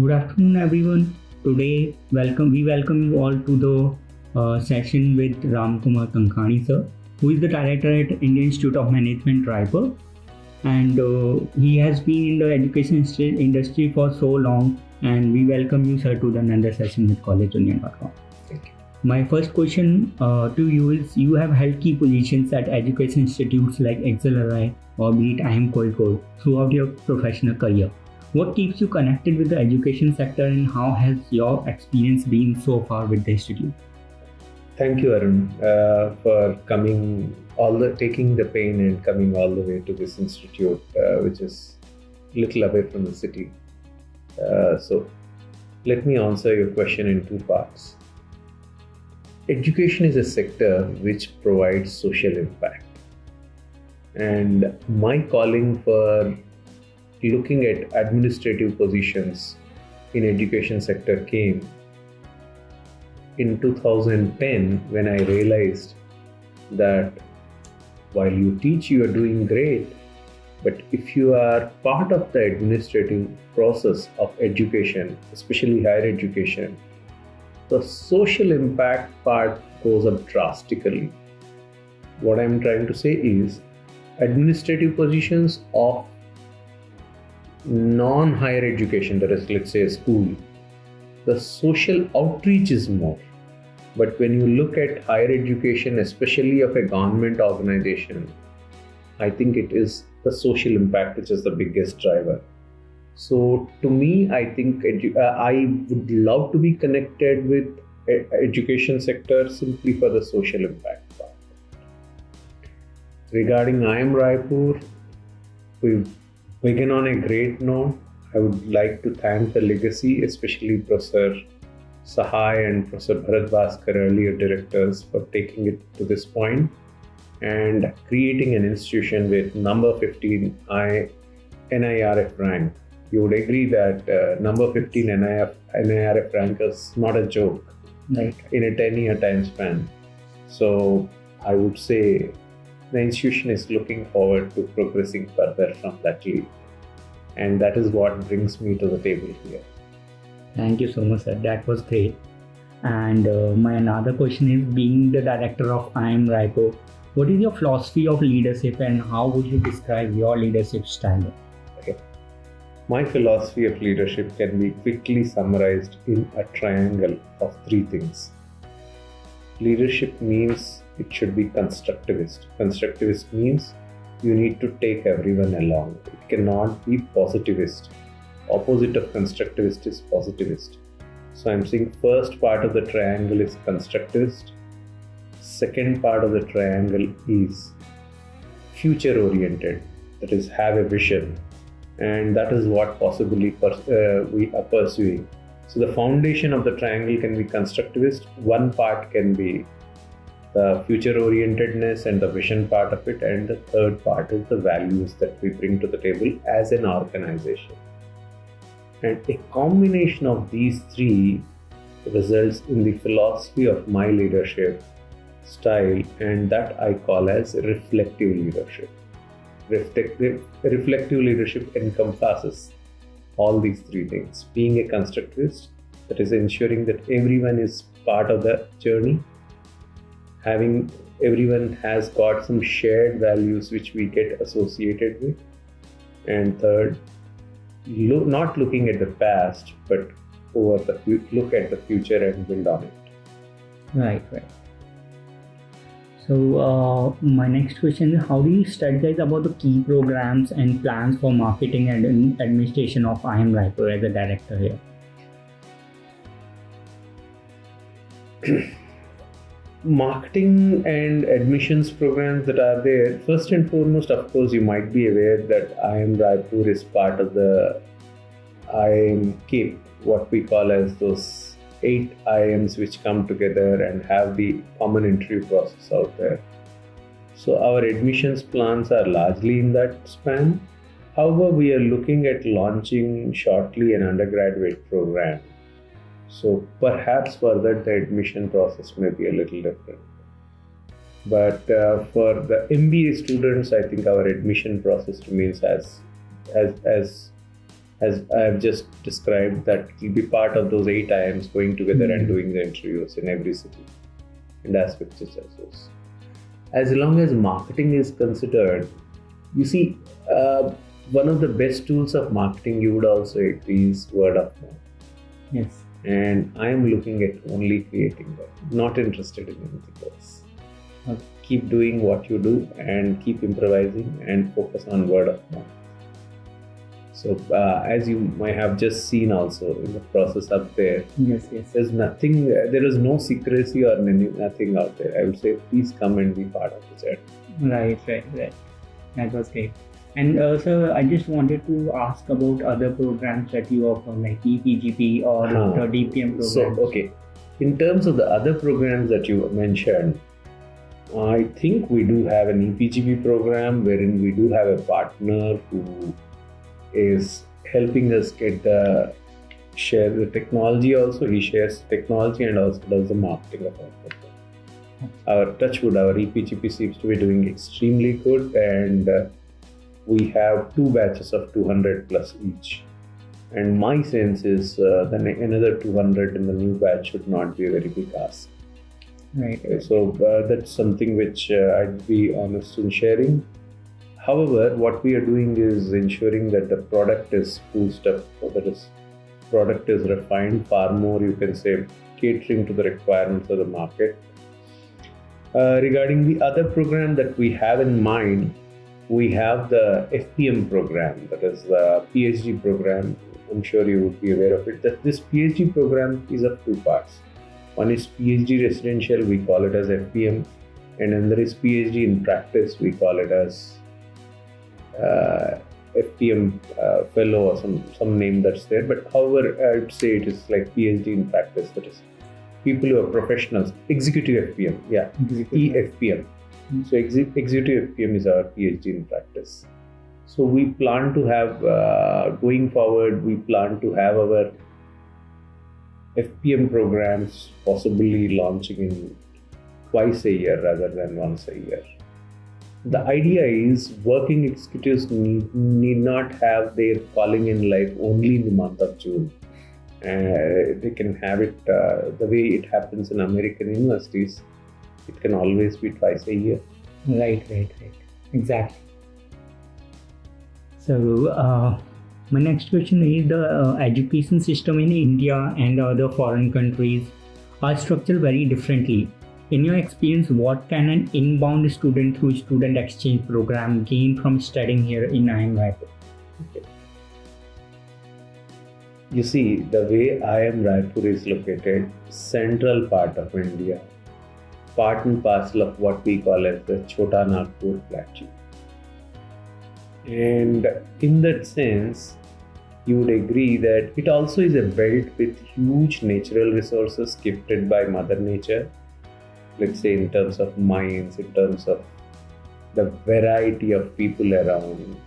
Good afternoon, everyone. Today, we welcome you all to the session with Ram Kumar Kankhani sir, who is the director at Indian Institute of Management, Raipur, and he has been in the education industry for so long. And we welcome you, sir, to the another session with collegeunion.com. Thank you. My first question to you is: you have held key positions at education institutes like XLRI or be it IIM Kozhikode throughout your professional career. What keeps you connected with the education sector, and how has your experience been so far with the institute? Thank you, Arun, for taking the pain and coming all the way to this institute, which is little away from the city. So, let me answer your question in two parts. Education is a sector which provides social impact, and my calling for looking at administrative positions in education sector came in 2010 when I realized that while you teach, you are doing great, but if you are part of the administrative process of education, especially higher education, the social impact part goes up drastically. What I'm trying to say is administrative positions of non-higher education, that is, let's say a school, the social outreach is more. But when you look at higher education, especially of a government organization, I think it is the social impact which is the biggest driver. So to me, I think I would love to be connected with education sector simply for the social impact part. Regarding IIM Raipur, we've begin on a great note. I would like to thank the legacy, especially Professor Sahai and Professor Bharat Bhaskar, earlier directors, for taking it to this point and creating an institution with number 15 NIRF rank. You would agree that number 15 NIRF rank is not a joke, Right. in a 10-year time span. So I would say the institution is looking forward to progressing further from that lead. And that is what brings me to the table here. Thank you so much, sir. That was great. And my another question is: being the director of IIM Raipur, what is your philosophy of leadership, and how would you describe your leadership style? Okay. My philosophy of leadership can be quickly summarized in a triangle of three things. Leadership means it should be constructivist. Constructivist means you need to take everyone along. It cannot be positivist. Opposite of constructivist is positivist. So I'm saying first part of the triangle is constructivist. Second part of the triangle is future oriented. That is, have a vision. And that is what possibly we are pursuing. So the foundation of the triangle can be constructivist. One part can be the future orientedness and the vision part of it, and the third part is the values that we bring to the table as an organization. And a combination of these three results in the philosophy of my leadership style, and that I call as reflective leadership. Reflective leadership encompasses all these three things. Being a constructivist, that is ensuring that everyone is part of the journey, having everyone has got some shared values which we get associated with, and third, not looking at the past but look at the future and build on it. Right. So my next question is: how do you strategize about the key programs and plans for marketing and administration of IIM Raipur as a director here? Marketing and admissions programs that are there, first and foremost, of course, you might be aware that IIM Raipur is part of the IIM KIP, what we call as those 8 IIMs which come together and have the common interview process out there. So our admissions plans are largely in that span. However, we are looking at launching shortly an undergraduate program. So perhaps further the admission process may be a little different. But for the MBA students, I think our admission process remains as as I've just described, that will be part of those 8 IIMs going together and doing the interviews in every city and aspects such as those. As long as marketing is considered, you see, one of the best tools of marketing, you would also agree, is word of mouth. Yes. And I am looking at only creating that, not interested in anything else. Okay. Keep doing what you do and keep improvising and focus on word of mouth. So, as you might have just seen also in the process up there, Yes. there's nothing, there is no secrecy or nothing out there. I would say, please come and be part of the journey. Right. That was great. And sir, I just wanted to ask about other programs that you offer, like EPGP or the DPM programs. So, okay. In terms of the other programs that you mentioned, I think we do have an EPGP program wherein we do have a partner who is helping us share the technology also. He shares technology and also does the marketing of our program. Our Touchwood, our EPGP seems to be doing extremely good, and we have 2 batches of 200 plus each. And my sense is then another 200 in the new batch should not be a very big ask. Right. So that's something which I'd be honest in sharing. However, what we are doing is ensuring that the product is spruced up, so that is, product is refined far more, you can say, catering to the requirements of the market. Regarding the other program that we have in mind, we have the FPM program, that is the PhD program. I'm sure you would be aware of it. That this PhD program is of 2 parts. One is PhD residential, we call it as FPM, and then there is PhD in practice, we call it as FPM fellow or some name that's there. But however, I would say it is like PhD in practice, that is people who are professionals. Executive FPM, EFPM. So executive FPM is our PhD in practice. So we plan to have, going forward, we plan to have our FPM programs possibly launching in twice a year rather than once a year. The idea is working executives need not have their calling in life only in the month of June. They can have it the way it happens in American universities. It can always be twice a year. Right. Exactly. So, my next question is, the education system in India and other foreign countries are structured very differently. In your experience, what can an inbound student through student exchange program gain from studying here in IIM Raipur? Okay. You see, the way IIM Raipur is located, central part of India, part and parcel of what we call as the Chota Nagpur Plateau. And in that sense, you would agree that it also is a belt with huge natural resources gifted by Mother Nature. Let's say in terms of mines, in terms of the variety of people around,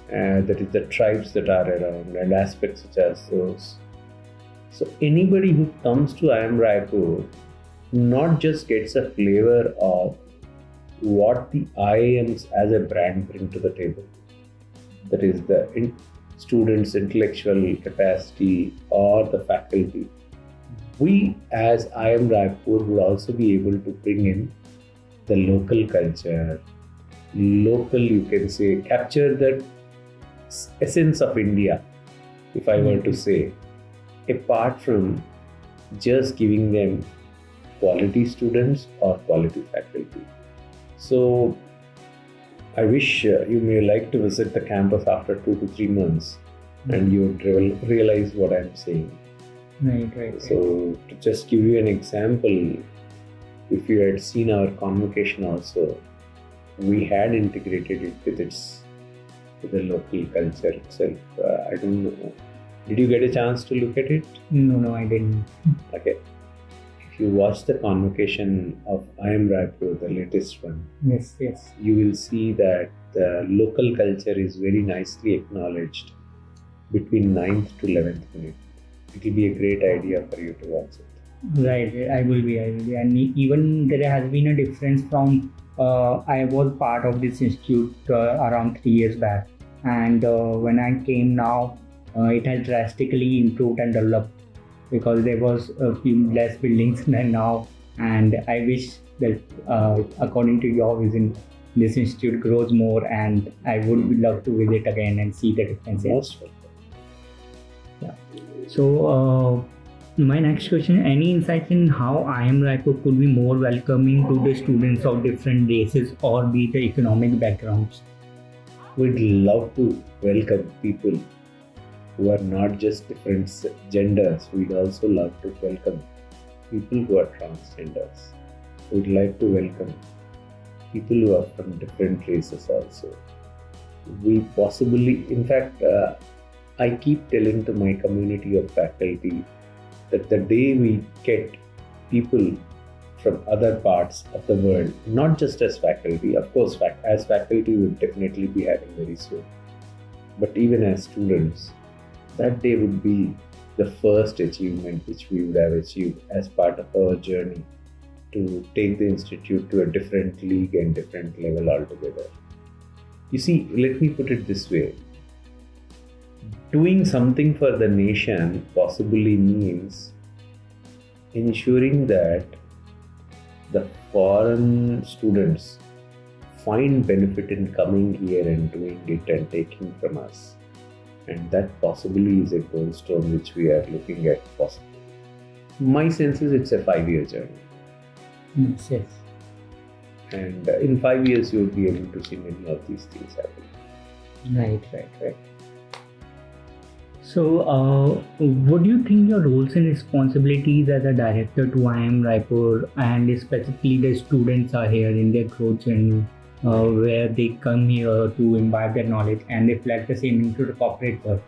that is the tribes that are around and aspects such as those. So anybody who comes to IIM Raipur not just gets a flavor of what the IIMs as a brand bring to the table, that is the students' intellectual capacity or the faculty. We as IIM Raipur would also be able to bring in the local culture, you can say, capture that essence of India, if I were to say, apart from just giving them quality students or quality faculty. So I wish you may like to visit the campus after 2 to 3 months and you would realize what I'm saying. Right. So to just give you an example, if you had seen our convocation also, we had integrated it with the local culture itself. I don't know. Did you get a chance to look at it? No, I didn't. Okay. If you watch the convocation of IIM Raipur, the latest one, Yes. you will see that the local culture is very nicely acknowledged between 9th to 11th minute. It will be a great idea for you to watch it. Right, I will be. And even there has been a difference from, I was part of this institute around 3 years back. And when I came now, it has drastically improved and developed because there was a few less buildings than now. And I wish that, according to your vision, this institute grows more, and I would love to visit again and see the differences. Most welcome. Yeah. So, my next question: any insights in how IIM Raipur could be more welcoming to the students of different races or be the economic backgrounds? We'd love to welcome people who are not just different genders. We'd also love to welcome people who are transgenders. We'd like to welcome people who are from different races also. We possibly, in fact, I keep telling to my community of faculty that the day we get people from other parts of the world, not just as faculty, of course, as faculty we would definitely be having very soon, but even as students, that day would be the first achievement which we would have achieved as part of our journey to take the institute to a different league and different level altogether. You see, let me put it this way. Doing something for the nation possibly means ensuring that the foreign students find benefit in coming here and doing it and taking from us. And that possibly is a goldstone which we are looking at possibly. My sense is it's a 5-year journey. Yes. And in 5 years you will be able to see many of these things happen. Right. So, what do you think your roles and responsibilities as a director to IIM Raipur and specifically the students are here in their growth journey, where they come here to imbibe their knowledge and reflect the same into the corporate work?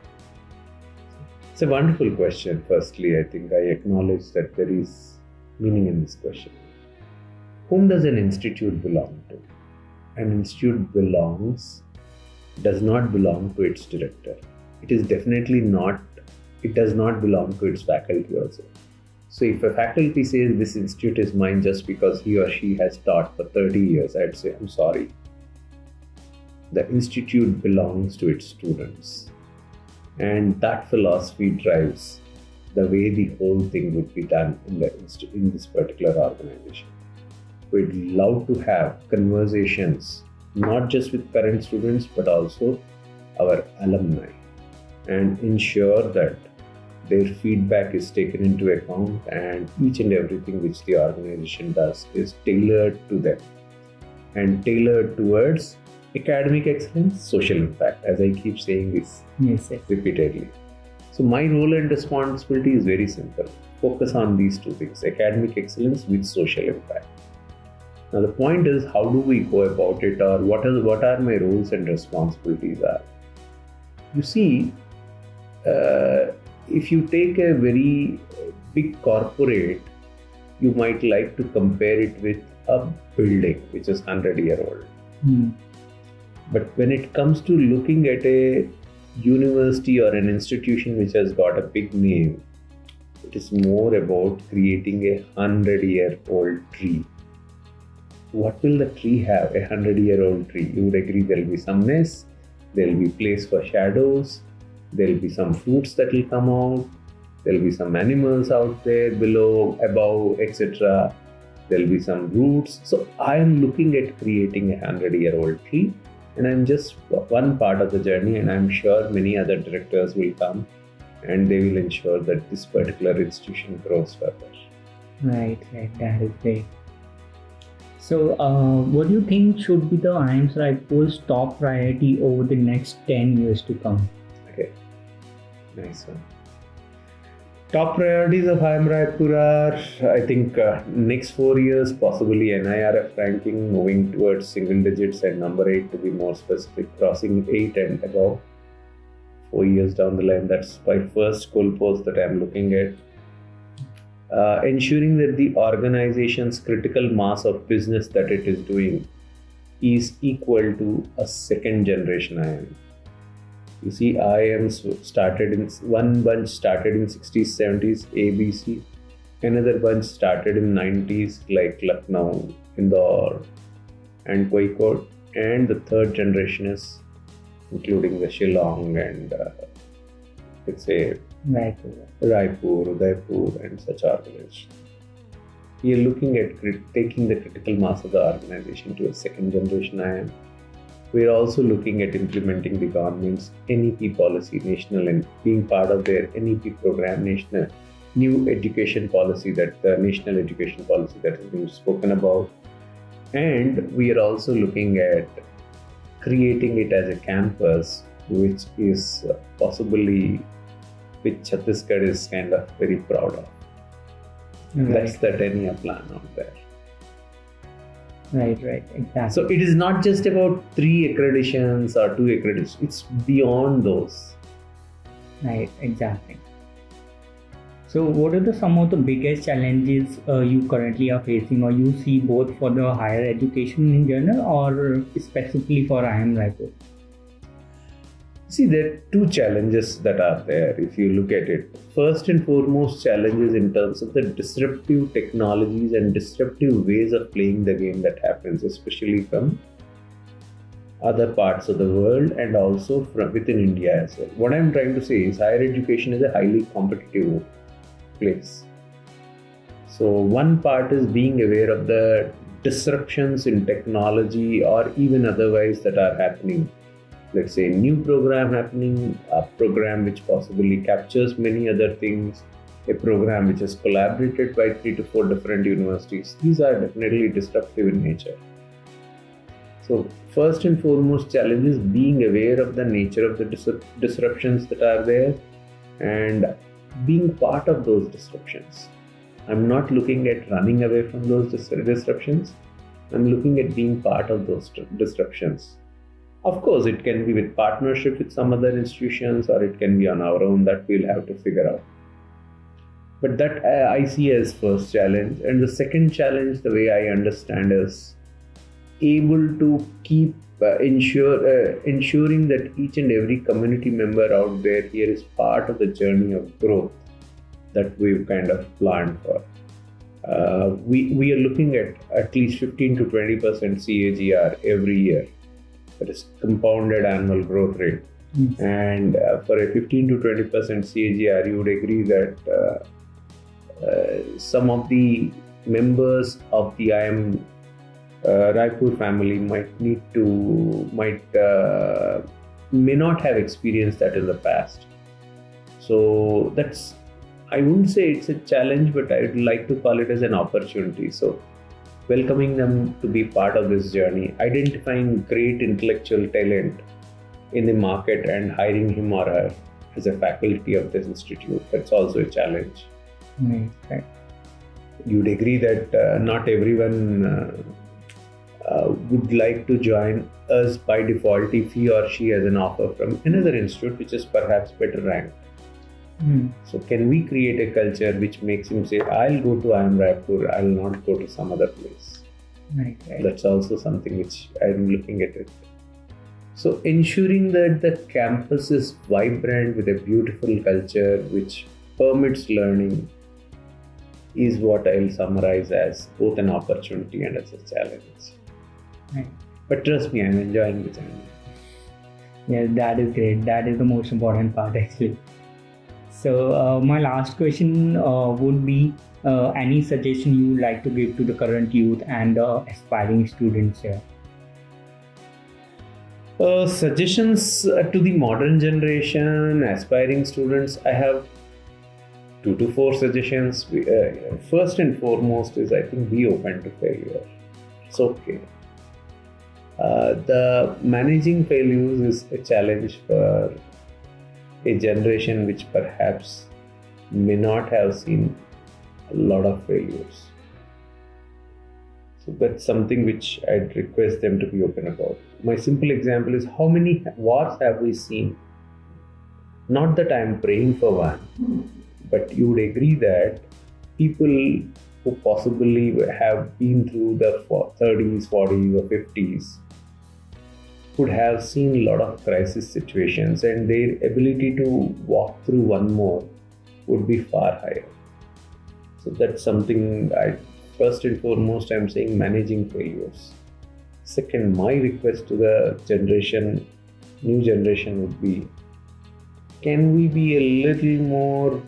It's a wonderful question. Firstly, I think I acknowledge that there is meaning in this question. Whom does an institute belong to? An institute does not belong to its director. It is definitely not, it does not belong to its faculty also. So if a faculty says this institute is mine just because he or she has taught for 30 years, I'd say, I'm sorry. The institute belongs to its students. And that philosophy drives the way the whole thing would be done in this particular organization. We'd love to have conversations, not just with current students, but also our alumni, and ensure that their feedback is taken into account and each and everything which the organization does is tailored to them and tailored towards academic excellence, social impact, as I keep saying this repeatedly. So my role and responsibility is very simple. Focus on these two things, academic excellence with social impact. Now the point is, how do we go about it, or what are my roles and responsibilities are? You see, if you take a very big corporate, you might like to compare it with a building which is 100-year-old. But when it comes to looking at a university or an institution which has got a big name, it is more about creating a 100-year-old tree. What will the tree have? A 100-year-old tree. You would agree there will be some nest, there will be place for shadows, there will be some fruits that will come out, there will be some animals out there below, above, etc. There will be some roots. So I am looking at creating a 100-year-old tree, and I'm just one part of the journey, and I'm sure many other directors will come and they will ensure that this particular institution grows further. Right, that is great. So, what do you think should be the IIM Raipur's top priority over the next 10 years to come? Okay, nice one. Top priorities of IIM Raipur are, I think, next 4 years, possibly NIRF ranking, moving towards single digits, and number 8 to be more specific, crossing 8 and above. 4 years down the line, that's my first goal post that I'm looking at. Ensuring that the organization's critical mass of business that it is doing is equal to a second generation IIM. You see, IIM started in one bunch started in 60s, 70s, ABC. Another bunch started in 90s, like Lucknow, Indore, and Kozhikode. And the third generation is including the Shillong and let's say Right. Raipur, Udaipur, and such organizations. We are looking at taking the critical mass of the organization to a second generation IIM. We are also looking at implementing the government's NEP policy, national, and being part of their NEP program, national new education policy, that the national education policy that has been spoken about. And we are also looking at creating it as a campus, which is possibly which Chhattisgarh is kind of very proud of. Right. That's the 10-year plan out there. Right, exactly. So it is not just about 3 accreditations or 2 accreditations, it's beyond those. Right, exactly. So what are some of the biggest challenges you currently are facing, or you see, both for the higher education in general or specifically for IIM Raipur? See, there are 2 challenges that are there if you look at it. First and foremost, challenges in terms of the disruptive technologies and disruptive ways of playing the game that happens, especially from other parts of the world and also from within India as well. What I'm trying to say is higher education is a highly competitive place. So one part is being aware of the disruptions in technology or even otherwise that are happening. Let's say a new program happening, a program which possibly captures many other things, a program which is collaborated by 3 to 4 different universities. These are definitely disruptive in nature. So first and foremost challenge is being aware of the nature of the disruptions that are there and being part of those disruptions. I'm not looking at running away from those disruptions. I'm looking at being part of those disruptions. Of course, it can be with partnership with some other institutions, or it can be on our own. That we'll have to figure out. But that I see as first challenge. And the second challenge, the way I understand, is able to keep ensuring that each and every community member out there here is part of the journey of growth that we've kind of planned for. We are looking at least 15 to 20% CAGR every year. That is compounded annual growth rate. Mm. And for a 15 to 20% CAGR, you would agree that some of the members of the IIM Raipur family may not have experienced that in the past. So that's, I wouldn't say it's a challenge, but I would like to call it as an opportunity. So welcoming them to be part of this journey, identifying great intellectual talent in the market and hiring him or her as a faculty of this institute, that's also a challenge. Right. You'd agree that not everyone would like to join us by default if he or she has an offer from another institute which is perhaps better ranked. So can we create a culture which makes him say, I'll go to IIM Raipur, I'll not go to some other place. Right. That's also something which I'm looking at it. So ensuring that the campus is vibrant with a beautiful culture which permits learning is what I'll summarize as both an opportunity and as a challenge. Right. But trust me, I'm enjoying the journey. Yeah, that is great. That is the most important part, actually. So my last question would be any suggestion you would like to give to the current youth and aspiring students here? Suggestions to the modern generation, aspiring students, I have 2 to 4 suggestions. First and foremost is, I think, be open to failure. It's okay. The managing failures is a challenge for a generation which perhaps may not have seen a lot of failures. So that's something which I'd request them to be open about. My simple example is, how many wars have we seen? Not that I'm praying for one, but you would agree that people who possibly have been through the 30s, 40s or 50s would have seen a lot of crisis situations, and their ability to walk through one more would be far higher. So that's something first and foremost, I'm saying managing failures. Second, my request to the new generation would be can we be a little more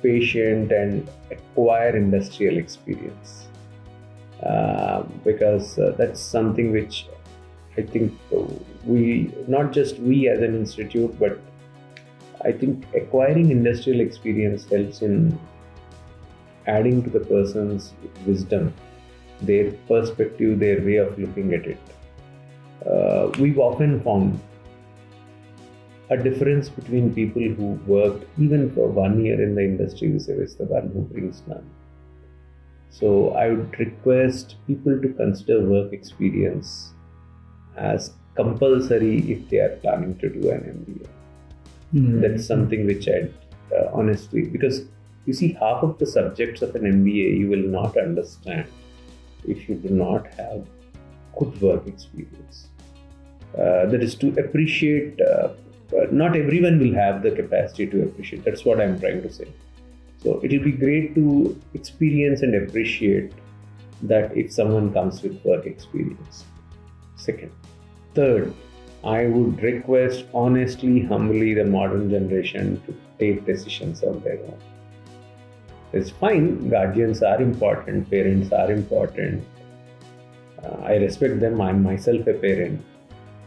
patient and acquire industrial experience? Because that's something which I think we, not just we as an institute, but I think acquiring industrial experience helps in adding to the person's wisdom, their perspective, their way of looking at it. We've often found a difference between people who worked even for 1 year in the industry versus the one who brings none. So I would request people to consider work experience as compulsory if they are planning to do an MBA. That's something which I'd honestly, because you see, half of the subjects of an MBA you will not understand if you do not have good work experience. That is to appreciate, not everyone will have the capacity to appreciate. That's what I'm trying to say. So it will be great to experience and appreciate that if someone comes with work experience. Second. Third, I would request honestly, humbly the modern generation to take decisions on their own. It's fine, guardians are important, parents are important. I respect them, I'm myself a parent.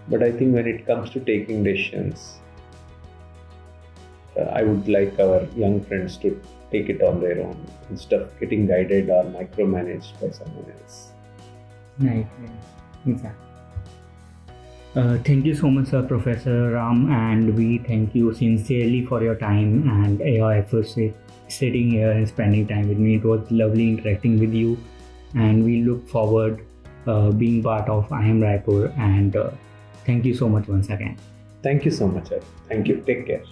But I think when it comes to taking decisions, I would like our young friends to take it on their own instead of getting guided or micromanaged by someone else. Right, exactly. Thank you so much, sir, Professor Ram, and we thank you sincerely for your time and your efforts sitting here and spending time with me. It was lovely interacting with you, and we look forward being part of IIM Raipur, and thank you so much once again. Thank you so much. Thank you. Take care.